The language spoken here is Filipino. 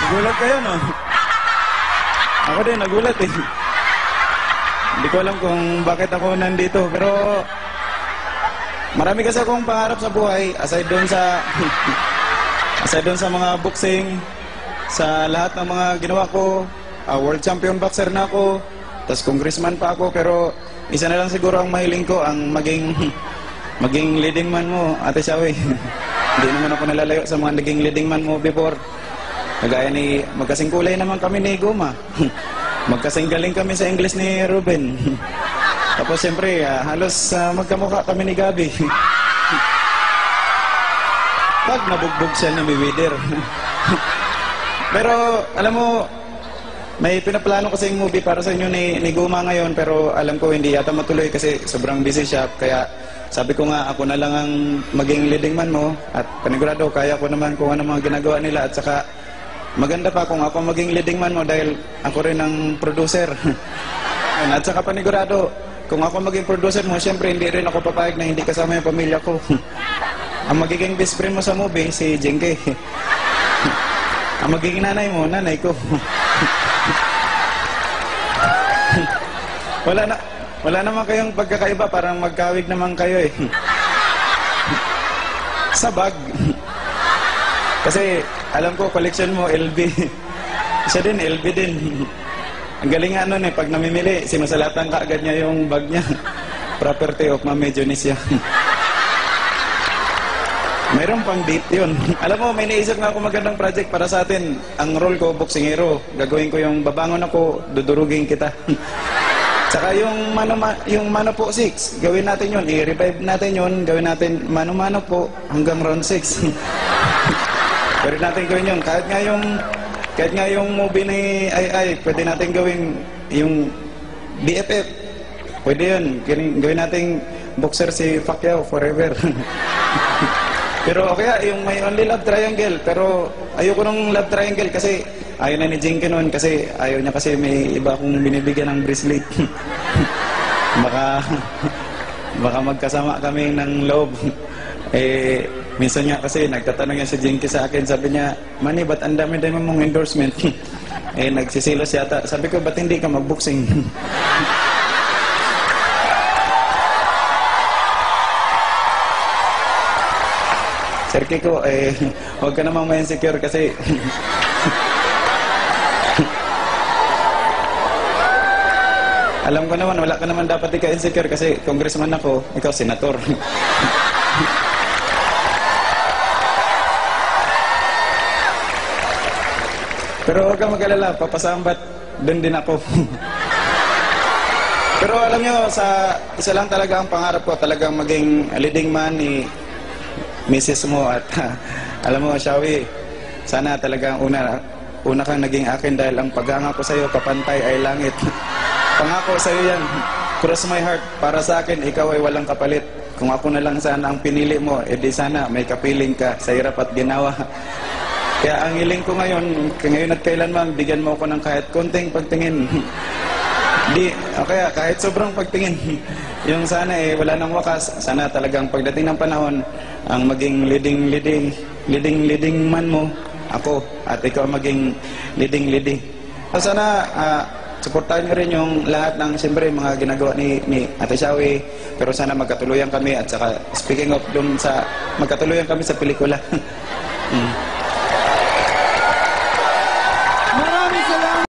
Nagulat kayo, no? Ako din, nagulat eh. Hindi ko alam kung bakit ako nandito, pero marami kasi akong pangarap sa buhay, aside doon sa aside doon sa mga boxing, sa lahat ng mga ginawa ko, world champion boxer na ako, tas congressman pa ako, pero isa na lang siguro ang mahiling ko, ang maging leading man mo, Ate Shawi. Hindi naman ako nalalayo sa mga naging leading man mo before. Kagaya ni, magkasing kulay naman kami ni Guma. Magkasing galing kami sa English ni Ruben. Tapos siyempre, halos magkamukha kami ni Gabi. Pag nabugbog siya ni Mayweather. Pero, alam mo, may pinaplano kasi yung movie para sa inyo ni Guma ngayon, pero alam ko hindi yata matuloy kasi sobrang busy siya. Kaya sabi ko nga, ako na lang ang maging leading man mo at panigurado, kaya ko naman kung ano mga ginagawa nila at saka maganda pa kung ako maging leading man mo dahil ako rin ang producer. At saka panigurado, kung ako maging producer mo, siyempre hindi rin ako papayag na hindi kasama yung pamilya ko. Ang magiging best friend mo sa movie, si Jinky. Ang magiging nanay mo, nanay ko. Wala naman kayong pagkakaiba, parang magkawig naman kayo eh. Sabag. Kasi alam ko, collection mo, LB. Siya din, LB din. Ang galing nga nun eh, pag namimili, sinusalatan ka agad niya yung bag niya. Property of Mame Dionisia. Mayroon pang date yun. Alam mo, may naisip nga ako magandang project para sa atin. Ang role ko, boksingero. Gagawin ko yung babangon ako, dudurugin kita. Tsaka yung mano po 6, gawin natin yun. I-revive natin yun, gawin natin mano-mano po hanggang round 6. Pwede natin gawin yun. Kahit nga yung movie ni Ai, pwede natin gawin yung BFF. Pwede yun. Gawin natin boxer si Pacquiao forever. Pero okay, yung may only love triangle. Pero ayoko nung love triangle kasi ayaw na ni Jinky noon kasi ayaw niya kasi may iba akong binibigyan ng bracelet. baka magkasama kami ng loob. Minsan nga kasi nagtatanong yan si Jinky sa akin, sabi niya, Manny, ba't ang dami-dami mong endorsement? Nagsisilos yata. Sabi ko, ba't hindi ka mag-boxing? Sir Kiko, huwag ka namang ma-insecure kasi alam ko naman, wala ka naman dapat ika-insecure kasi congressman ako, ikaw senator. Pero huwag kang mag-alala, papasambat, doon din ako. Pero alam nyo, isa lang talaga ang pangarap ko, talagang maging leading man ni Mrs. mo at alam mo, Shawi, sana talagang una kang naging akin dahil ang paghanga ko sa'yo, kapantay ay langit. Pangako sa'yo yan, cross my heart, para sa akin, ikaw ay walang kapalit. Kung ako na lang sana ang pinili mo, edi sana may kapiling ka sa hirap at ginawa. Kaya ang hiling ko ngayon at kailanman, bigyan mo ako ng kahit konting pagtingin. Kaya kahit sobrang pagtingin, yung sana wala nang wakas, sana talagang pagdating ng panahon, ang maging leading man mo, ako, at ikaw maging leading. So sana, suportahan nyo rin yung lahat ng, siyempre, mga ginagawa ni Ate Shawi, pero sana magkatuluyan kami, at saka, speaking of dun sa, magkatuluyan kami sa pelikula.